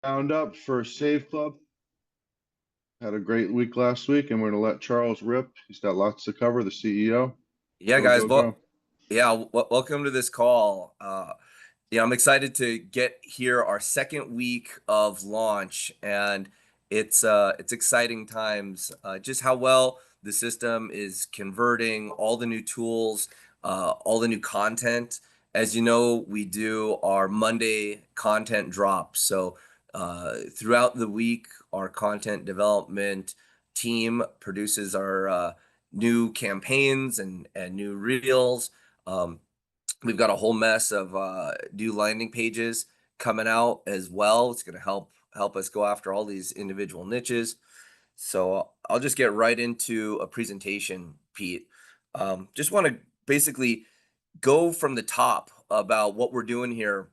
Roundup for Save Club. Had a great week last week, and we're going to let Charles rip. He's got lots to cover, the CEO. Yeah, Go, guys. go, go. Welcome to this call. I'm excited to get here our second week of launch, and it's exciting times. Just how well the system is converting all the new tools, all the new content. As you know, we do our Monday content drops. So throughout the week, our content development team produces our new campaigns and new reels. Um, we've got a whole mess of new landing pages coming out as well. It's going to help us go after all these individual niches. So I'll just get right into a presentation, Pete. Just want to basically go from the top about what we're doing here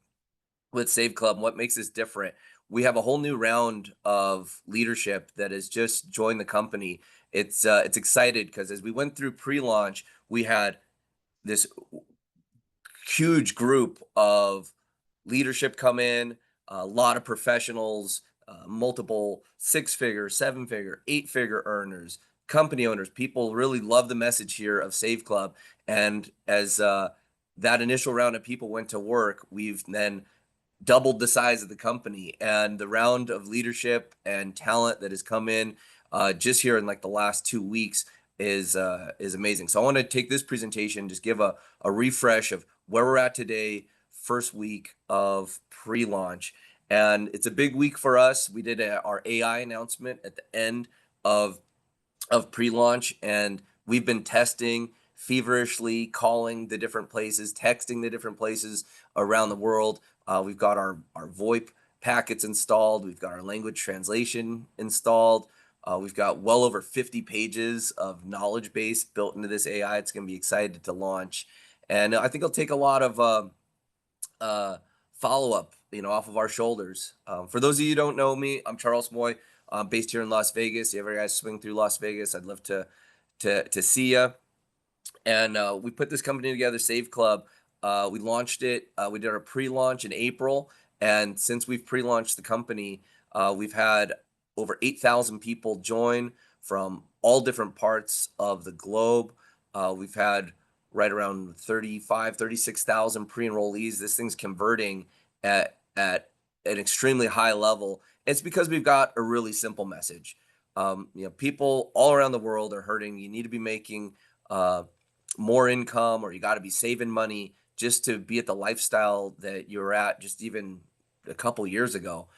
with Save Club and what makes this different. We have a whole new round of leadership that has just joined the company. It's excited because as we went through pre-launch, we had this huge group of leadership come in, a lot of professionals, multiple six-figure, seven-figure, eight-figure earners, company owners. People really love the message here of Save Club. And as that initial round of people went to work, we've then doubled the size of the company, and the round of leadership and talent that has come in just here in like the last 2 weeks is amazing. So I want to take this presentation, just give a refresh of where we're at today, first week of pre-launch. And it's a big week for us. We did our AI announcement at the end of pre-launch, and we've been testing feverishly, calling the different places, texting the different places around the world. We've got our VoIP packets installed. We've got our language translation installed. We've got well over 50 pages of knowledge base built into this AI. It's going to be excited to launch. And I think it'll take a lot of follow-up, off of our shoulders. For those of you who don't know me, I'm Charles Moy. I'm based here in Las Vegas. If you ever guys swing through Las Vegas, I'd love to see you. And we put this company together, Save Club. We launched it. We did our pre-launch in April. And since we've pre-launched the company, we've had over 8,000 people join from all different parts of the globe. We've had right around 36,000 pre-enrollees. This thing's converting at an extremely high level. It's because we've got a really simple message. People all around the world are hurting. You need to be making more income, or you got to be saving money just to be at the lifestyle that you're at just even a couple years ago.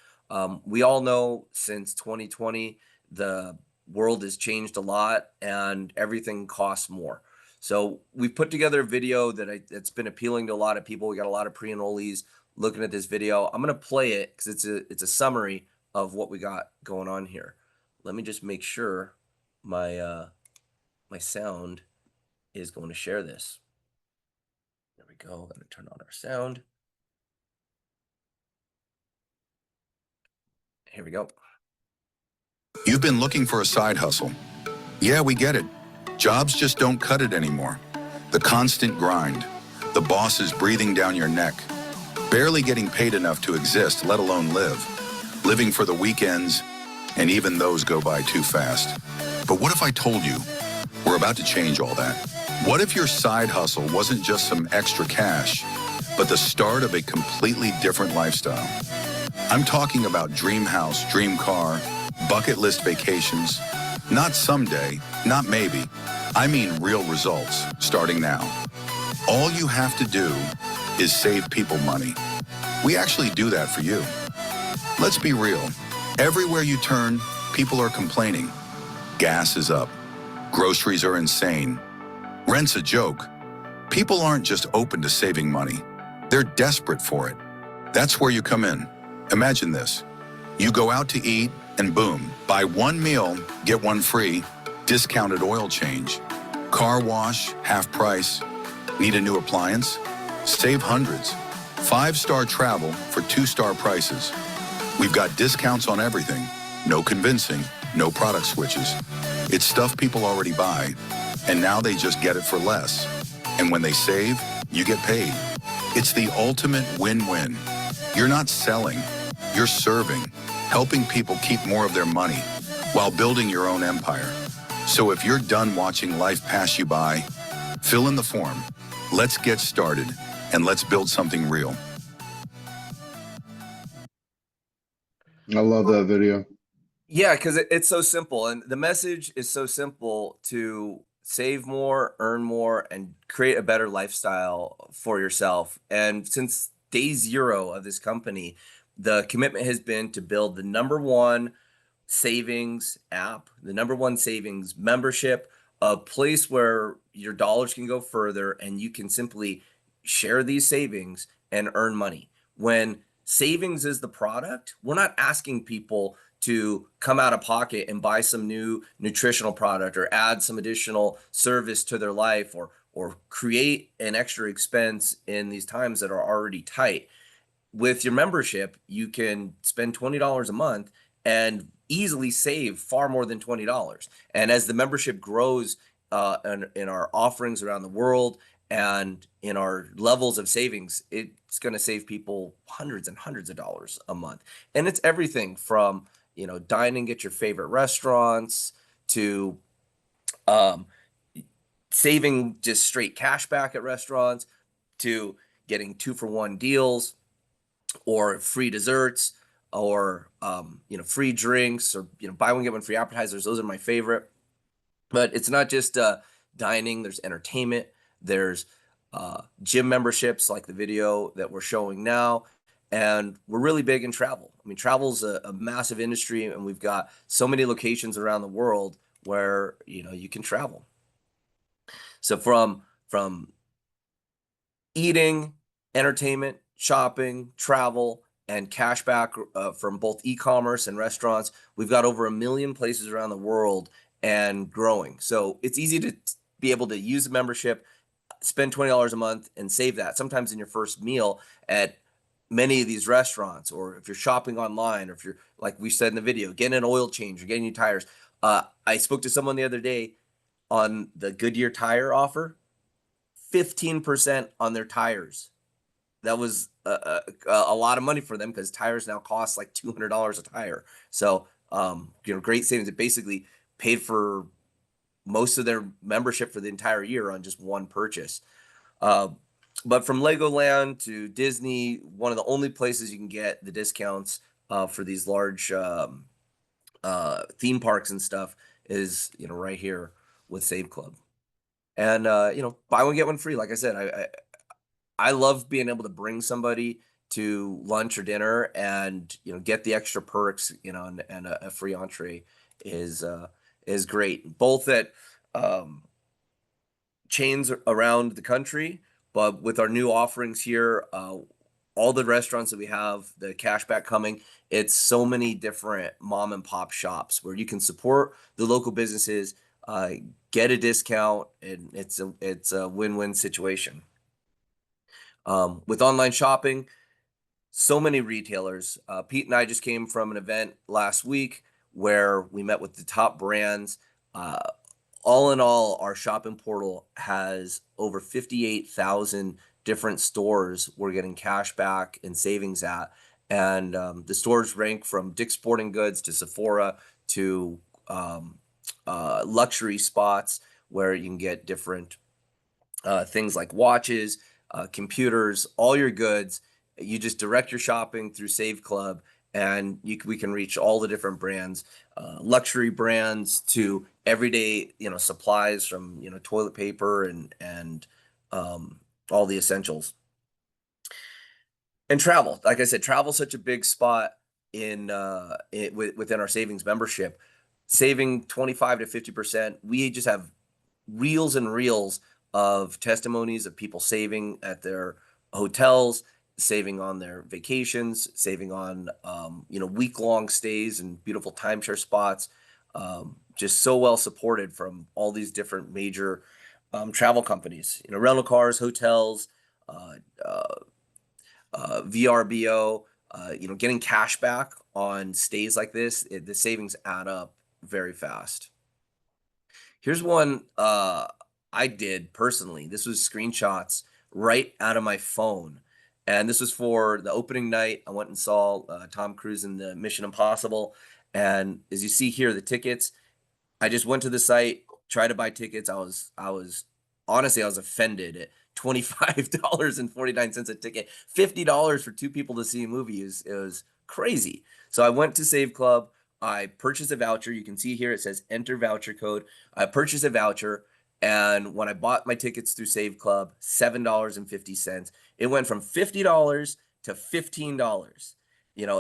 We all know since 2020, the world has changed a lot and everything costs more. So we put together a video that's been appealing to a lot of people. We got a lot of pre-enrollees looking at this video. I'm going to play it because it's a summary of what we got going on here. Let me just make sure my sound is going to share this. There we go. I'm going to turn on our sound. Here we go. You've been looking for a side hustle. Yeah, we get it. Jobs just don't cut it anymore. The constant grind, the bosses breathing down your neck, barely getting paid enough to exist, let alone live, living for the weekends, and even those go by too fast. But what if I told you we're about to change all that? What if your side hustle wasn't just some extra cash, but the start of a completely different lifestyle? I'm talking about dream house, dream car, bucket list vacations. Not someday, not maybe. I mean real results, starting now. All you have to do is save people money. We actually do that for you. Let's be real. Everywhere you turn, people are complaining. Gas is up. Groceries are insane. Rent's a joke. People aren't just open to saving money. They're desperate for it. That's where you come in. Imagine this. You go out to eat and boom, buy one meal, get one free, discounted oil change. Car wash, half price. Need a new appliance? Save hundreds. 5-star travel for 2-star prices. We've got discounts on everything. No convincing, no product switches. It's stuff people already buy, and now they just get it for less. And when they save, you get paid. It's the ultimate win-win. You're not selling, you're serving. helping people keep more of their money while building your own empire. So if you're done watching life pass you by, fill in the form. Let's get started, and let's build something real. I love that video. Yeah, because it's so simple, and the message is so simple to save more, earn more, and create a better lifestyle for yourself. And since day zero of this company, the commitment has been to build the number one savings app, the number one savings membership, a place where your dollars can go further and you can simply share these savings and earn money. When savings is the product, we're not asking people to come out of pocket and buy some new nutritional product or add some additional service to their life or create an extra expense in these times that are already tight. With your membership, you can spend $20 a month and easily save far more than $20. And as the membership grows in our offerings around the world and in our levels of savings, it's going to save people hundreds and hundreds of dollars a month. And it's everything from, dining at your favorite restaurants to saving just straight cash back at restaurants to getting 2-for-1 deals or free desserts or free drinks or buy one get one free appetizers. Those are my favorite. But it's not just dining. There's entertainment. There's gym memberships like the video that we're showing now. And we're really big in travel. I mean, travel's a massive industry, and we've got so many locations around the world where you can travel. So from eating, entertainment, shopping, travel, and cashback from both e-commerce and restaurants, we've got over 1 million places around the world and growing. So it's easy to be able to use a membership, spend $20 a month, and save that sometimes in your first meal at many of these restaurants, or if you're shopping online, or if you're, like we said in the video, getting an oil change or getting new tires. I spoke to someone the other day on the Goodyear tire offer, 15% on their tires. That was a lot of money for them because tires now cost like $200 a tire. So, great savings. It basically paid for most of their membership for the entire year on just one purchase. But from Legoland to Disney, one of the only places you can get the discounts for these large theme parks and stuff is, right here with Save Club. And, buy one, get one free. Like I said, I love being able to bring somebody to lunch or dinner and, get the extra perks, and a free entree is great. Both at chains around the country, but with our new offerings here, all the restaurants that we have, the cashback coming, it's so many different mom and pop shops where you can support the local businesses, get a discount, and it's a win-win situation. With online shopping, so many retailers. Pete and I just came from an event last week where we met with the top brands. All in all, our shopping portal has over 58,000 different stores we're getting cash back and savings at. And the stores rank from Dick's Sporting Goods to Sephora to luxury spots where you can get different things like watches, computers, all your goods. You just direct your shopping through Save Club, and we can reach all the different brands, luxury brands to everyday, supplies from, toilet paper and all the essentials. And travel, like I said, travel's such a big spot within our savings membership, saving 25 to 50%. We just have reels and reels of testimonies of people saving at their hotels, saving on their vacations, saving on week-long stays and beautiful timeshare spots. Just so well supported from all these different major travel companies, rental cars, hotels, VRBO, getting cash back on stays like this. The savings add up very fast. Here's one I did personally. This was screenshots right out of my phone. And this was for the opening night. I went and saw Tom Cruise in the Mission Impossible. And as you see here, the tickets, I just went to the site, tried to buy tickets. I was honestly, I was offended at $25.49 a ticket. $50 for two people to see a movie it was crazy. So I went to Save Club. I purchased a voucher. You can see here it says enter voucher code. I purchased a voucher. And when I bought my tickets through Save Club, $7.50. It went from $50 to $15.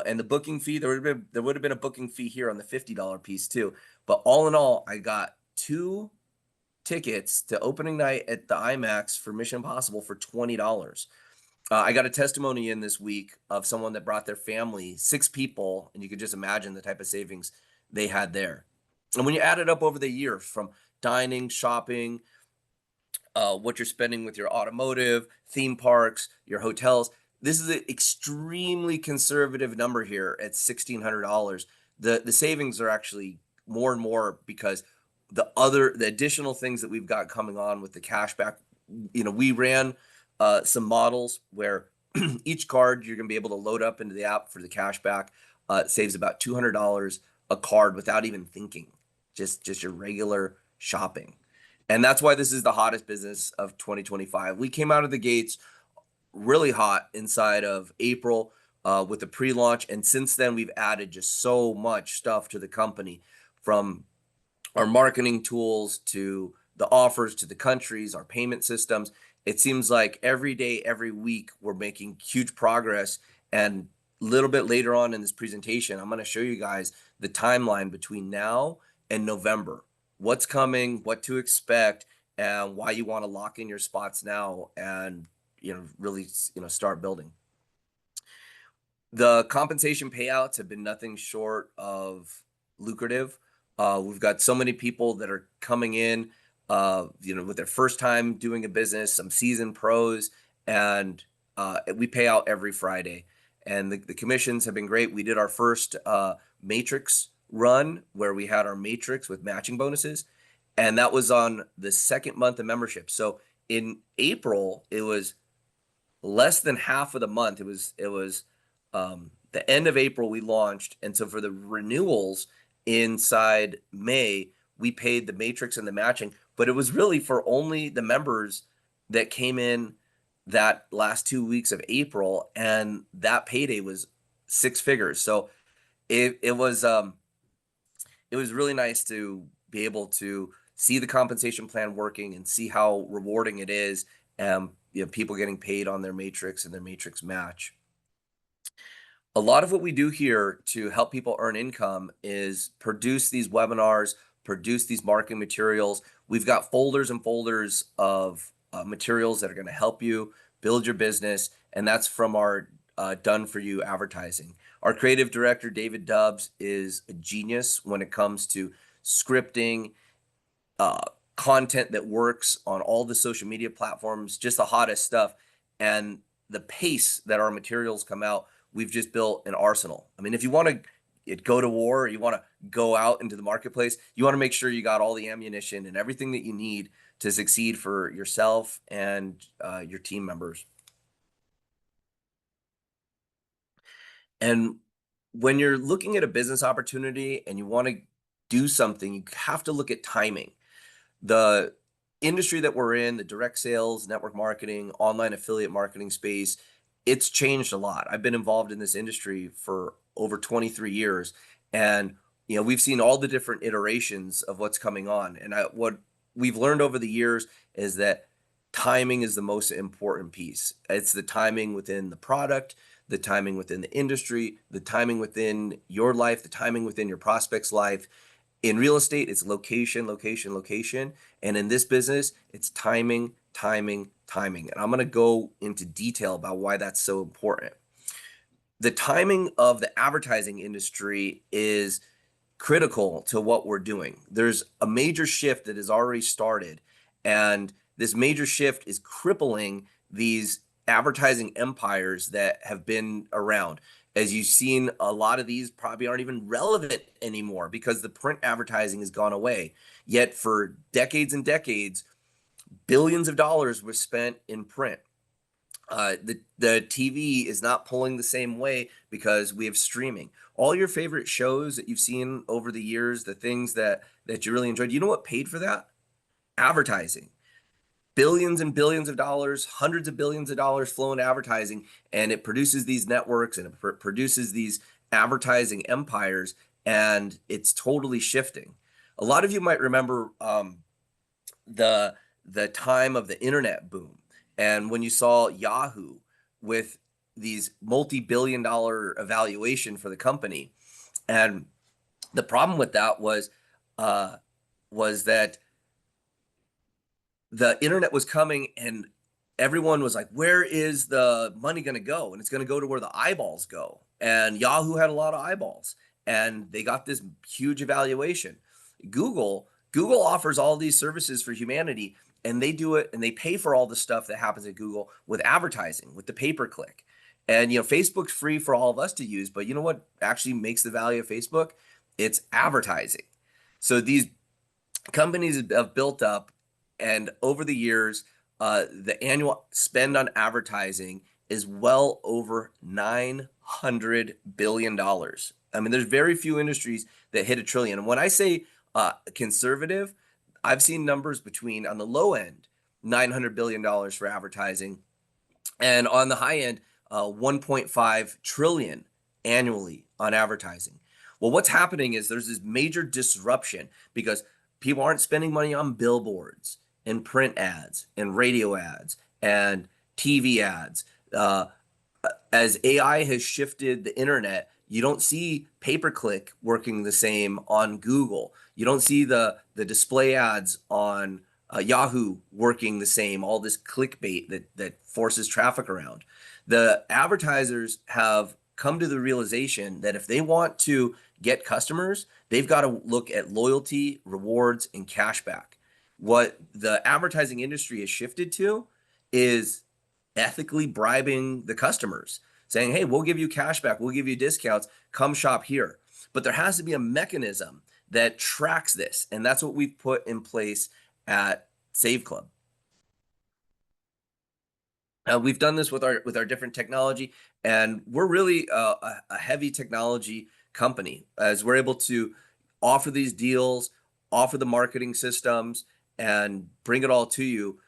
And the booking fee, there would have been a booking fee here on the $50 piece too. But all in all, I got 2 tickets to opening night at the IMAX for Mission Impossible for $20. I got a testimony in this week of someone that brought their family, 6 people, and you could just imagine the type of savings they had there. And when you add it up over the year from dining, shopping, what you're spending with your automotive, theme parks, your hotels, this is an extremely conservative number here at $1,600. The savings are actually more and more because the additional things that we've got coming on with the cashback. We ran some models where each card you're going to be able to load up into the app for the cashback. Saves about $200 a card without even thinking, just your regular shopping. And that's why this is the hottest business of 2025. We came out of the gates really hot inside of April with the pre-launch. And since then, we've added just so much stuff to the company, from our marketing tools to the offers to the countries, our payment systems. It seems like every day, every week, we're making huge progress. And a little bit later on in this presentation, I'm going to show you guys the timeline between now and November. What's coming, what to expect, and why you want to lock in your spots now and really start building. The compensation payouts have been nothing short of lucrative. We've got so many people that are coming in, with their first time doing a business, some seasoned pros, and we pay out every Friday. And the commissions have been great. We did our first matrix run where we had our matrix with matching bonuses, and that was on the second month of membership. So in April, it was less than half of the month. It was the end of April we launched, and so for the renewals inside May, we paid the matrix and the matching, but it was really for only the members that came in that last 2 weeks of April, and that payday was 6 figures. So it was really nice to be able to see the compensation plan working and see how rewarding it is, and people getting paid on their matrix and their matrix match. A lot of what we do here to help people earn income is produce these webinars, produce these marketing materials. We've got folders and folders of materials that are going to help you build your business, and that's from our Done For You advertising. Our creative director, David Dubbs, is a genius when it comes to scripting, content that works on all the social media platforms, just the hottest stuff. And the pace that our materials come out, we've just built an arsenal. I mean, if you want to go to war, you want to go out into the marketplace, you want to make sure you got all the ammunition and everything that you need to succeed for yourself and your team members. And when you're looking at a business opportunity and you want to do something, you have to look at timing. The industry that we're in, the direct sales, network marketing, online affiliate marketing space, it's changed a lot. I've been involved in this industry for over 23 years, and we've seen all the different iterations of what's coming on. And what we've learned over the years is that timing is the most important piece. It's the timing within the product, the timing within the industry, the timing within your life, the timing within your prospect's life. In real estate, it's location, location, location. And in this business, it's timing, timing, timing. And I'm going to go into detail about why that's so important. The timing of the advertising industry is critical to what we're doing. There's a major shift that has already started, and this major shift is crippling these advertising empires that have been around. As you've seen, a lot of these probably aren't even relevant anymore because the print advertising has gone away. Yet for decades and decades, billions of dollars were spent in print. The TV is not pulling the same way because we have streaming. All your favorite shows that you've seen over the years, the things that you really enjoyed, you know what paid for that? Advertising. Billions and billions of dollars, hundreds of billions of dollars flow into advertising, and it produces these networks and it produces these advertising empires, and it's totally shifting. A lot of you might remember the the time of the internet boom, and when you saw Yahoo with these multi-billion dollar evaluation for the company, and the problem with that uh, was that the internet was coming and everyone was like, where is the money going to go? And it's going to go to where the eyeballs go. And Yahoo had a lot of eyeballs and they got this huge evaluation. Google offers all these services for humanity, and they do it and they pay for all the stuff that happens at Google with advertising, with the pay-per-click. And Facebook's free for all of us to use, but you know what actually makes the value of Facebook? It's advertising. So these companies have built up, and over the years, the annual spend on advertising is well over $900 billion. I mean, there's very few industries that hit a trillion. And when I say conservative, I've seen numbers between, on the low end, $900 billion for advertising, and on the high end, 1.5 trillion annually on advertising. Well, what's happening is there's this major disruption because people aren't spending money on billboards and print ads and radio ads and TV ads. As AI has shifted the internet, you don't see pay-per-click working the same on Google. You don't see the display ads on Yahoo working the same, all this clickbait that forces traffic around. The advertisers have come to the realization that if they want to get customers, they've got to look at loyalty, rewards, and cashback. What the advertising industry has shifted to is ethically bribing the customers, saying, hey, we'll give you cashback, we'll give you discounts, come shop here. But there has to be a mechanism that tracks this, and that's what we've put in place at Save Club. We've done this with our different technology, and we're really a heavy technology company, as we're able to offer these deals, offer the marketing systems, and bring it all to you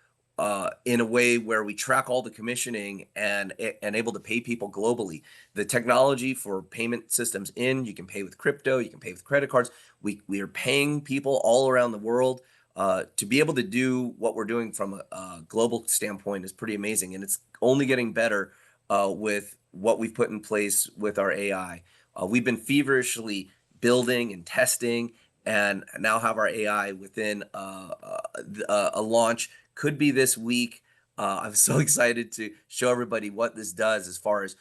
in a way where we track all the commissioning and able to pay people globally. The technology for payment systems you can pay with crypto, you can pay with credit cards. We are paying people all around the world. To be able to do what we're doing from a global standpoint is pretty amazing, and it's only getting better with what we've put in place with our AI. We've been feverishly building and testing, and now have our AI within a launch. Could be this week. I'm so excited to show everybody what this does as far as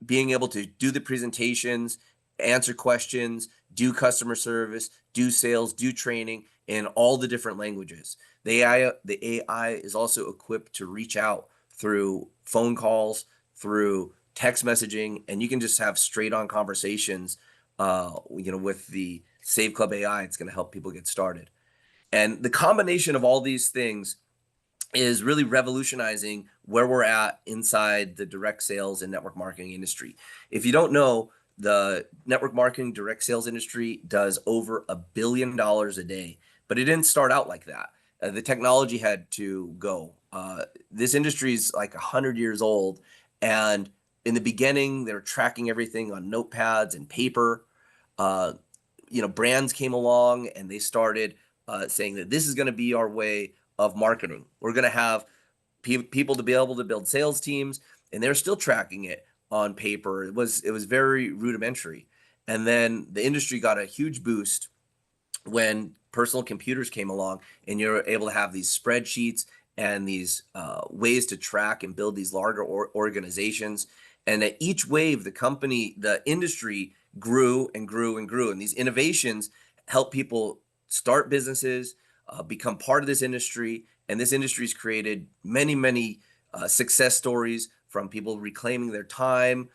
being able to do the presentations, answer questions, do customer service, do sales, do training in all the different languages. The AI is also equipped to reach out through phone calls, through text messaging, and you can just have straight on conversations. With the Save Club AI, it's going to help people get started. And the combination of all these things is really revolutionizing where we're at inside the direct sales and network marketing industry. If you don't know, the network marketing direct sales industry does over $1 billion a day, but it didn't start out like that. The technology had to go. This industry is like 100 years old, and in the beginning, they were tracking everything on notepads and paper. Brands came along and they started saying that this is going to be our way of marketing. We're going to have people to be able to build sales teams, and they're still tracking it on paper. It was very rudimentary. And then the industry got a huge boost when personal computers came along, and you're able to have these spreadsheets and these ways to track and build these larger organizations. And at each wave, the industry grew and grew and grew. And these innovations help people start businesses, become part of this industry. And this industry's created many, many success stories, from people reclaiming their time,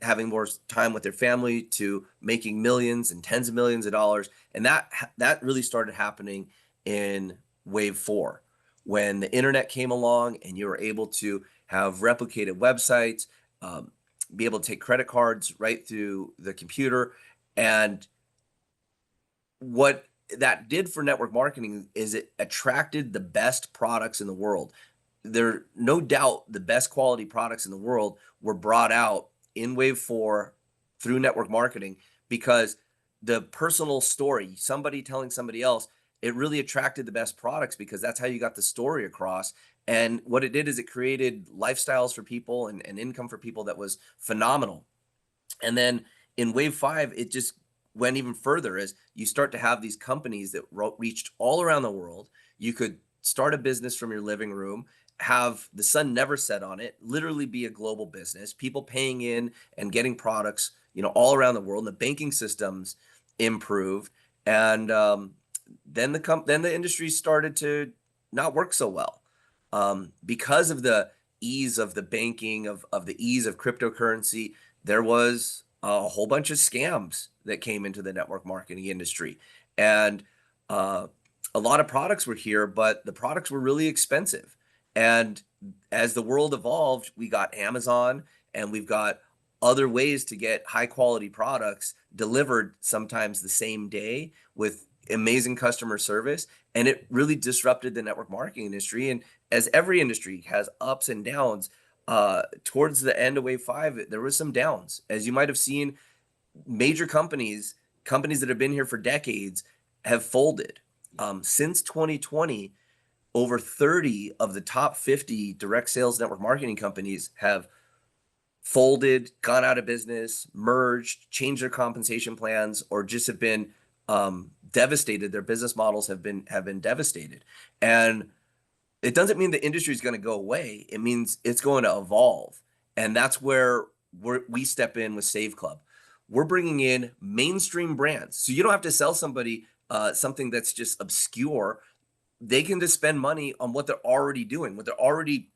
having more time with their family, to making millions and tens of millions of dollars. And that really started happening in wave 4, when the internet came along and you were able to have replicated websites, be able to take credit cards right through the computer. And what that did for network marketing is it attracted the best products in the world. There, no doubt, the best quality products in the world were brought out in Wave 4 through network marketing, because the personal story, somebody telling somebody else, it really attracted the best products, because that's how you got the story across. And what it did is it created lifestyles for people and income for people that was phenomenal. And then in Wave 5, it just went even further as you start to have these companies that reached all around the world. You could start a business from your living room, have the sun never set on it, literally be a global business, people paying in and getting products, all around the world. And the banking systems improved, and then the industry started to not work so well, because of the ease of the banking, of the ease of cryptocurrency. There was a whole bunch of scams that came into the network marketing industry, and a lot of products were here, but the products were really expensive. And as the world evolved, we got Amazon, and we've got other ways to get high quality products delivered, sometimes the same day, with amazing customer service. And it really disrupted the network marketing industry. And as every industry has ups and downs, towards the end of Wave 5, there was some downs. As you might have seen, major companies that have been here for decades, have folded. Since 2020, over 30 of the top 50 direct sales network marketing companies have folded, gone out of business, merged, changed their compensation plans, or just have been devastated. Their business models have been devastated. And it doesn't mean the industry is going to go away. It means it's going to evolve. And that's where we step in with Save Club. We're bringing in mainstream brands. So you don't have to sell somebody something that's just obscure. They can just spend money on what they're already doing, what they're already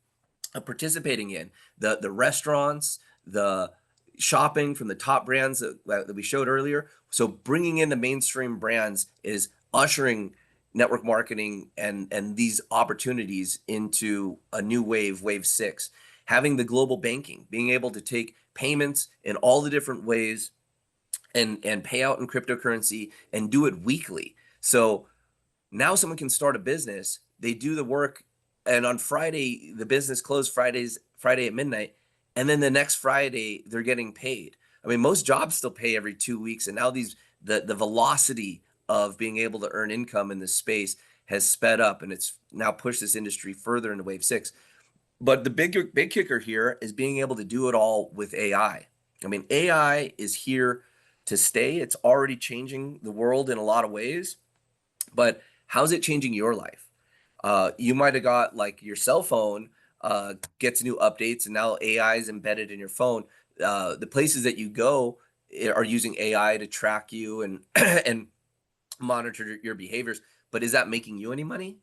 participating in. The restaurants, the shopping from the top brands that we showed earlier. So bringing in the mainstream brands is ushering network marketing and these opportunities into a new wave, Wave 6. Having the global banking, being able to take payments in all the different ways and pay out in cryptocurrency and do it weekly. So now someone can start a business, they do the work, and on Friday, the business closed Friday at midnight, and then the next Friday they're getting paid. I mean, most jobs still pay every 2 weeks, and now the velocity of being able to earn income in this space has sped up, and it's now pushed this industry further into Wave 6. But the big kicker here is being able to do it all with AI. I mean, AI is here to stay. It's already changing the world in a lot of ways, but how's it changing your life? You might have got, like, your cell phone gets new updates, and now AI is embedded in your phone. The places that you go are using AI to track you and and monitor your behaviors. But is that making you any money?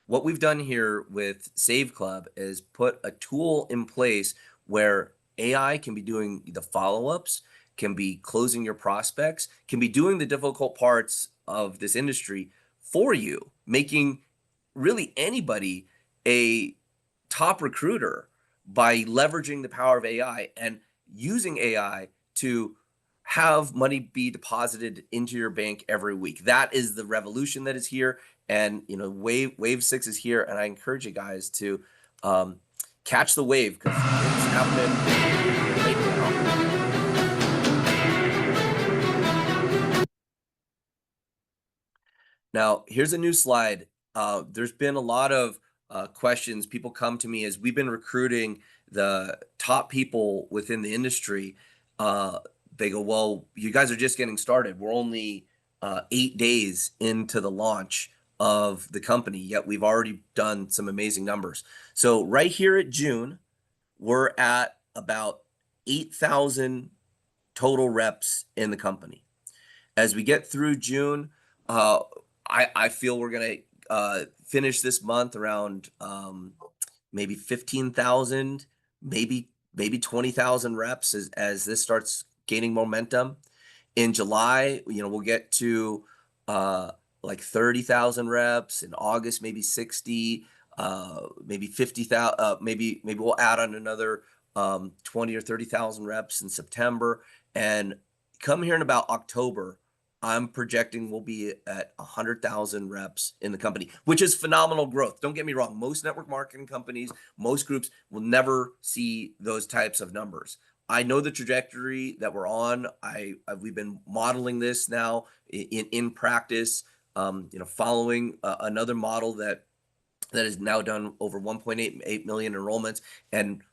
What we've done here with Save Club is put a tool in place where AI can be doing the follow-ups, can be closing your prospects, can be doing the difficult parts of this industry for you, making really anybody a top recruiter by leveraging the power of AI and using AI to have money be deposited into your bank every week. That is the revolution that is here. And Wave 6 is here, and I encourage you guys to catch the wave, because it's happening right now. Now, here's a new slide. There's been a lot of questions. People come to me as we've been recruiting the top people within the industry. They go, well, you guys are just getting started. We're only 8 days into the launch of the company, yet we've already done some amazing numbers. So right here at June, we're at about 8,000 total reps in the company. As we get through June, I feel we're going to finish this month around maybe 15,000, maybe 20,000 reps as this starts gaining momentum. In July, we'll get to like 30,000 reps. In August, maybe 60. maybe 50,000, maybe we'll add on another 20 or 30,000 reps in September. And come here in about October, I'm projecting we'll be at 100,000 reps in the company, which is phenomenal growth. Don't get me wrong. Most network marketing companies, most groups will never see those types of numbers. I know the trajectory that we're on. We've been modeling this now in practice, following another model that has now done over 1.8 million enrollments. And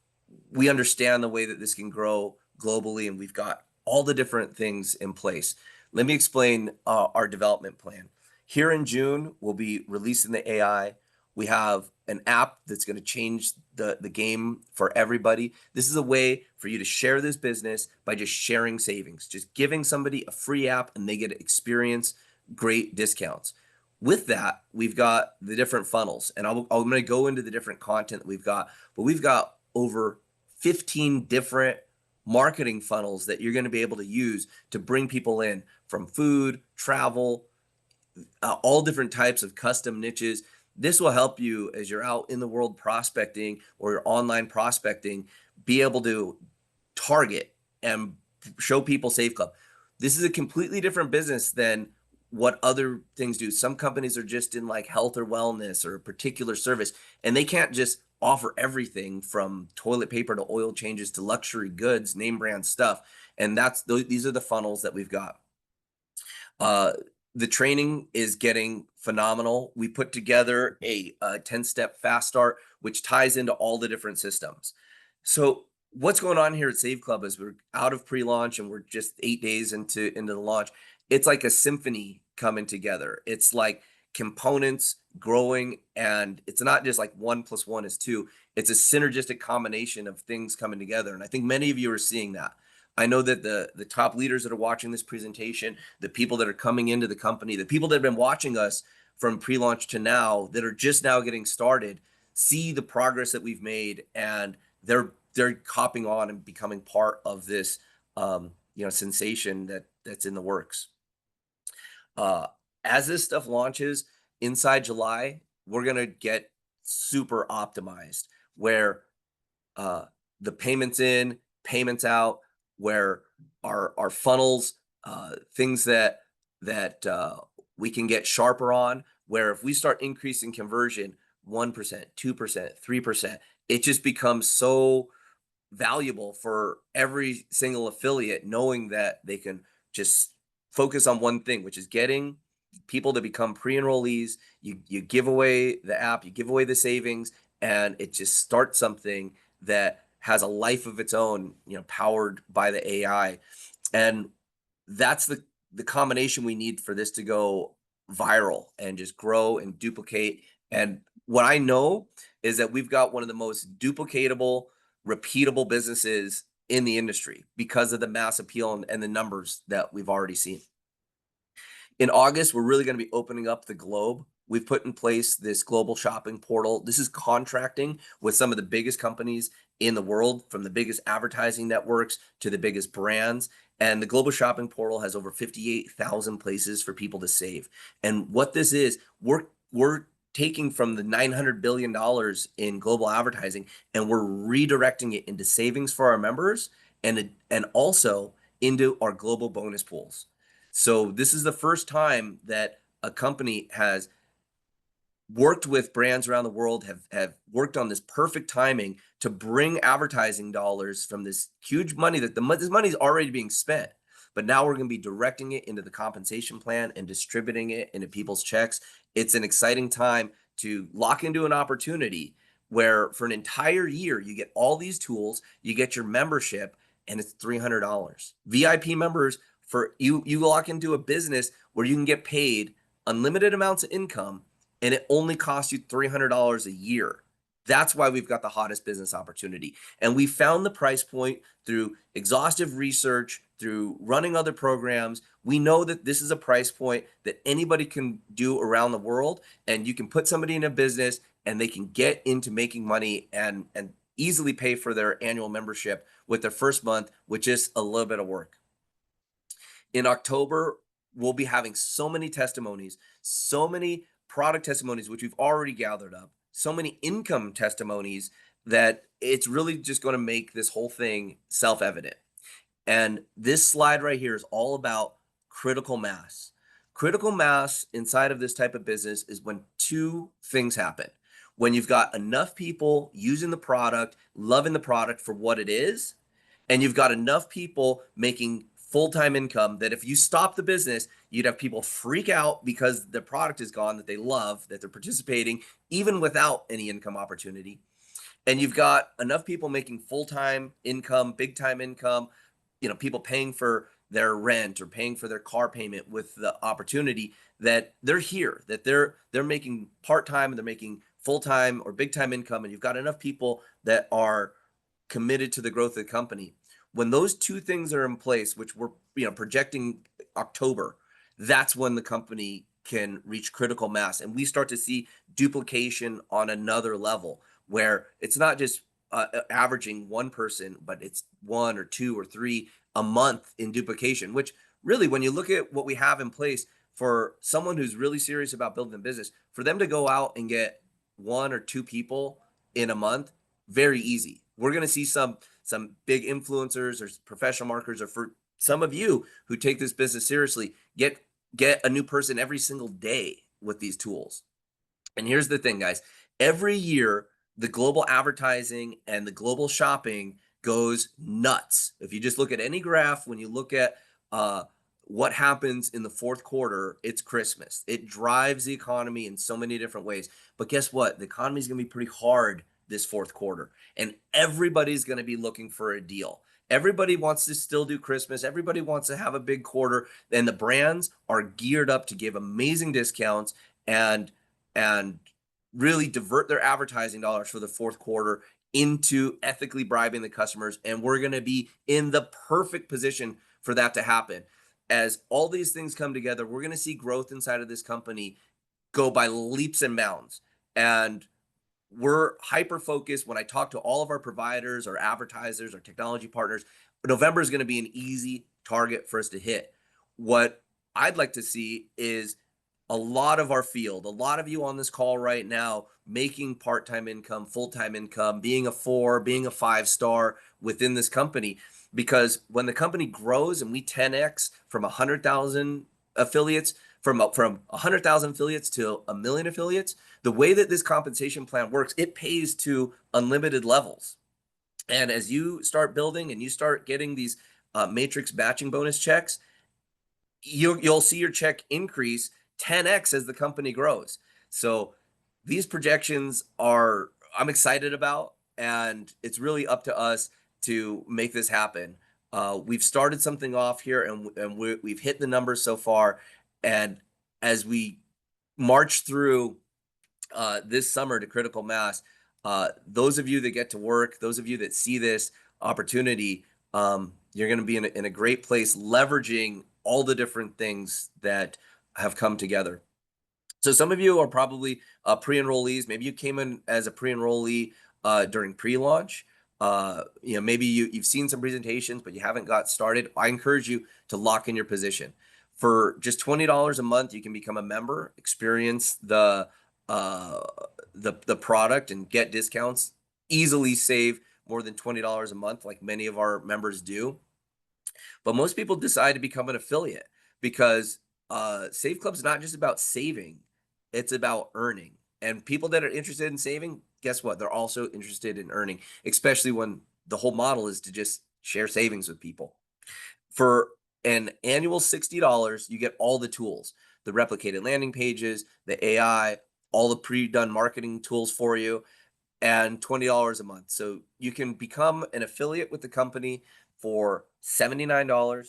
we understand the way that this can grow globally, and we've got all the different things in place. Let me explain our development plan. Here in June, we'll be releasing the AI. We have an app that's going to change the game for everybody. This is a way for you to share this business by just sharing savings, just giving somebody a free app and they get to experience great discounts. With that, we've got the different funnels, and I'm going to go into the different content that we've got, but we've got over 15 different marketing funnels that you're going to be able to use to bring people in from food, travel, all different types of custom niches. This will help you as you're out in the world prospecting or you're online prospecting, be able to target and show people Save Club. This is a completely different business than what other things do. Some companies are just in like health or wellness or a particular service, and they can't just offer everything from toilet paper to oil changes to luxury goods, name brand stuff. And these are the funnels that we've got. The training is getting phenomenal. We put together a 10-step fast start, which ties into all the different systems. So what's going on here at Save Club is we're out of pre-launch and we're just 8 days into the launch. It's like a symphony coming together. It's like components growing, and it's not just like 1 + 1 is 2. It's a synergistic combination of things coming together. And I think many of you are seeing that. I know that the top leaders that are watching this presentation, the people that are coming into the company, the people that have been watching us from pre-launch to now that are just now getting started, see the progress that we've made, and they're copping on and becoming part of this sensation that's in the works. As this stuff launches inside July, we're going to get super optimized where the payments in, payments out, where our funnels, things that we can get sharper on, where if we start increasing conversion 1%, 2%, 3%, it just becomes so valuable for every single affiliate, knowing that they can just focus on one thing, which is getting people to become pre-enrollees. You give away the app, you give away the savings, and it just starts something that has a life of its own, powered by the AI. And that's the combination we need for this to go viral and just grow and duplicate. And what I know is that we've got one of the most duplicatable, repeatable businesses in the industry because of the mass appeal and the numbers that we've already seen. In August, we're really going to be opening up the globe. We've put in place this global shopping portal. This is contracting with some of the biggest companies in the world, from the biggest advertising networks to the biggest brands. And the global shopping portal has over 58,000 places for people to save. And what this is, we're taking from the $900 billion in global advertising, and we're redirecting it into savings for our members and also into our global bonus pools. So this is the first time that a company has worked with brands around the world, have worked on this perfect timing to bring advertising dollars from this huge money that this money is already being spent. But now we're going to be directing it into the compensation plan and distributing it into people's checks. It's an exciting time to lock into an opportunity where for an entire year, you get all these tools, you get your membership, and it's $300. VIP members, for you lock into a business where you can get paid unlimited amounts of income, and it only costs you $300 a year. That's why we've got the hottest business opportunity. And we found the price point through exhaustive research, through running other programs. We know that this is a price point that anybody can do around the world, and you can put somebody in a business and they can get into making money and easily pay for their annual membership with their first month with just a little bit of work. In October, we'll be having so many testimonies, so many product testimonies, which we've already gathered up, so many income testimonies that it's really just going to make this whole thing self-evident. And this slide right here is all about critical mass. Critical mass inside of this type of business is when two things happen. When you've got enough people using the product, loving the product for what it is, and you've got enough people making full-time income that if you stop the business, you'd have people freak out because the product is gone that they love, that they're participating even without any income opportunity. And you've got enough people making full-time income, big-time income, people paying for their rent or paying for their car payment with the opportunity that they're here, that they're making part-time and they're making full-time or big-time income. And you've got enough people that are committed to the growth of the company. When those two things are in place, which we're projecting October, that's when the company can reach critical mass. And we start to see duplication on another level where it's not just averaging one person, but it's one or two or three a month in duplication, which really, when you look at what we have in place for someone who's really serious about building a business, for them to go out and get one or two people in a month, very easy. We're going to see some big influencers or professional marketers, or for some of you who take this business seriously, get a new person every single day with these tools. And here's the thing, guys. Every year, the global advertising and the global shopping goes nuts. If you just look at any graph, when you look at what happens in the fourth quarter, it's Christmas. It drives the economy in so many different ways. But guess what? The economy is going to be pretty hard this fourth quarter, and everybody's going to be looking for a deal. Everybody wants to still do Christmas. Everybody wants to have a big quarter, and the brands are geared up to give amazing discounts and really divert their advertising dollars for the fourth quarter into ethically bribing the customers. And we're going to be in the perfect position for that to happen. As all these things come together, we're going to see growth inside of this company go by leaps and bounds. And we're hyper focused. When I talk to all of our providers, our advertisers, our technology partners, November is going to be an easy target for us to hit. What I'd like to see is a lot of our field, a lot of you on this call right now, making part-time income, full-time income, being a 4, being a 5-star within this company. Because when the company grows and we 10x from 100,000 affiliates, from 100,000 affiliates to 1 million affiliates, the way that this compensation plan works, it pays to unlimited levels. And as you start building and you start getting these matrix batching bonus checks, you'll see your check increase 10x as the company grows. So these projections I'm excited about, and it's really up to us to make this happen. We've started something off here, and we've hit the numbers so far. And as we march through this summer to critical mass, those of you that get to work, those of you that see this opportunity, you're going to be in a great place, leveraging all the different things that have come together. So some of you are probably pre-enrollees. Maybe you came in as a pre-enrollee during pre-launch. Maybe you've seen some presentations, but you haven't got started. I encourage you to lock in your position. For just $20 a month, you can become a member, experience the product, and get discounts. Easily save more than $20 a month, like many of our members do. But most people decide to become an affiliate because Save Club is not just about saving; it's about earning. And people that are interested in saving, guess what? They're also interested in earning, especially when the whole model is to just share savings with people. For an annual $60, you get all the tools, the replicated landing pages, the AI, all the pre-done marketing tools for you, and $20 a month. So you can become an affiliate with the company for $79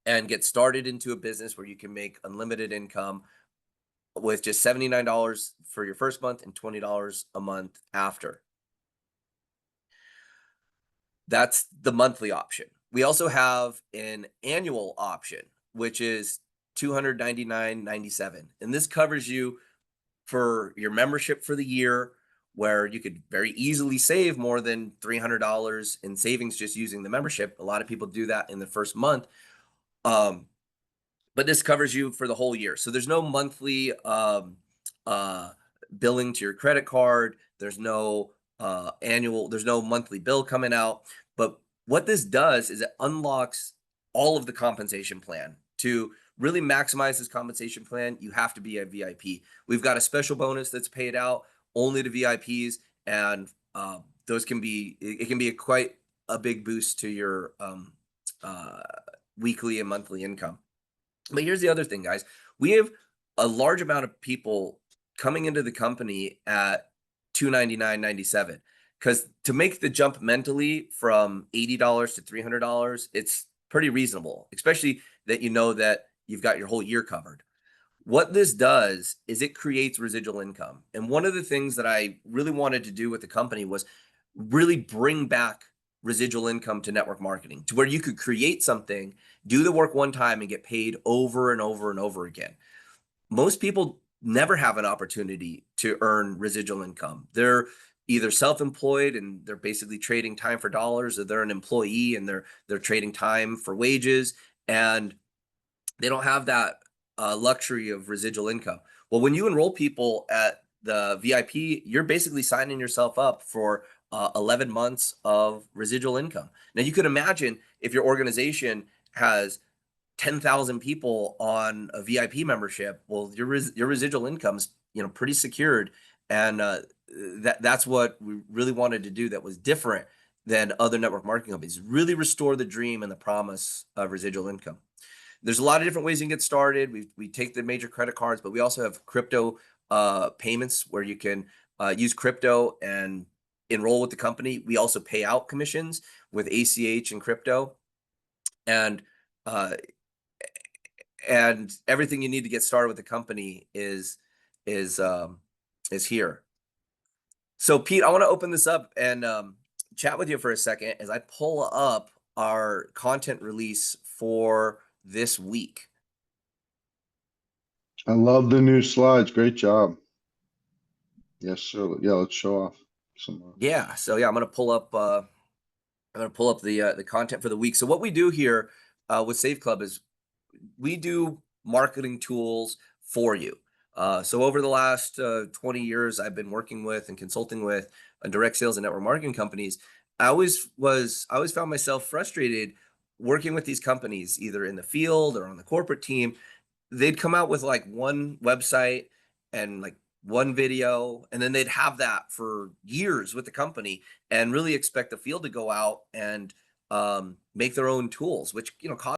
and get started into a business where you can make unlimited income with just $79 for your first month and $20 a month after. That's the monthly option. We also have an annual option, which is $299.97. And this covers you for your membership for the year, where you could very easily save more than $300 in savings just using the membership. A lot of people do that in the first month. But this covers you for the whole year. So there's no monthly billing to your credit card. There's no there's no monthly bill coming out. But what this does is it unlocks all of the compensation plan. To really maximize this compensation plan, you have to be a VIP. We've got a special bonus that's paid out only to VIPs, and those can be, it can be quite a big boost to your weekly and monthly income. But here's the other thing, guys. We have a large amount of people coming into the company at $299.97, because to make the jump mentally from $80 to $300, it's pretty reasonable, especially that you know that you've got your whole year covered. What this does is it creates residual income. And one of the things that I really wanted to do with the company was really bring back residual income to network marketing, to where you could create something, do the work one time, and get paid over and over and over again. Most people never have an opportunity to earn residual income. They're either self-employed and they're basically trading time for dollars, or they're an employee and they're trading time for wages, and they don't have that luxury of residual income. Well, when you enroll people at the VIP, you're basically signing yourself up for 11 months of residual income. Now, you can imagine if your organization has 10,000 people on a VIP membership, well, your residual income's, pretty secured. And that's what we really wanted to do that was different than other network marketing companies, really restore the dream and the promise of residual income. There's a lot of different ways you can get started. We take the major credit cards, but we also have crypto payments where you can use crypto and enroll with the company. We also pay out commissions with ACH and crypto, and everything you need to get started with the company is here. So Pete, I want to open this up and chat with you for a second as I pull up our content release for this week. I love the new slides. Great job. Yes, sir. Yeah, let's show off some. Yeah. So yeah, I'm gonna pull up the content for the week. So what we do here with Save Club is we do marketing tools for you. So over the last 20 years, I've been working with and consulting with direct sales and network marketing companies. I always found myself frustrated working with these companies, either in the field or on the corporate team. They'd come out with like one website and like one video, and then they'd have that for years with the company and really expect the field to go out and make their own tools, which, cost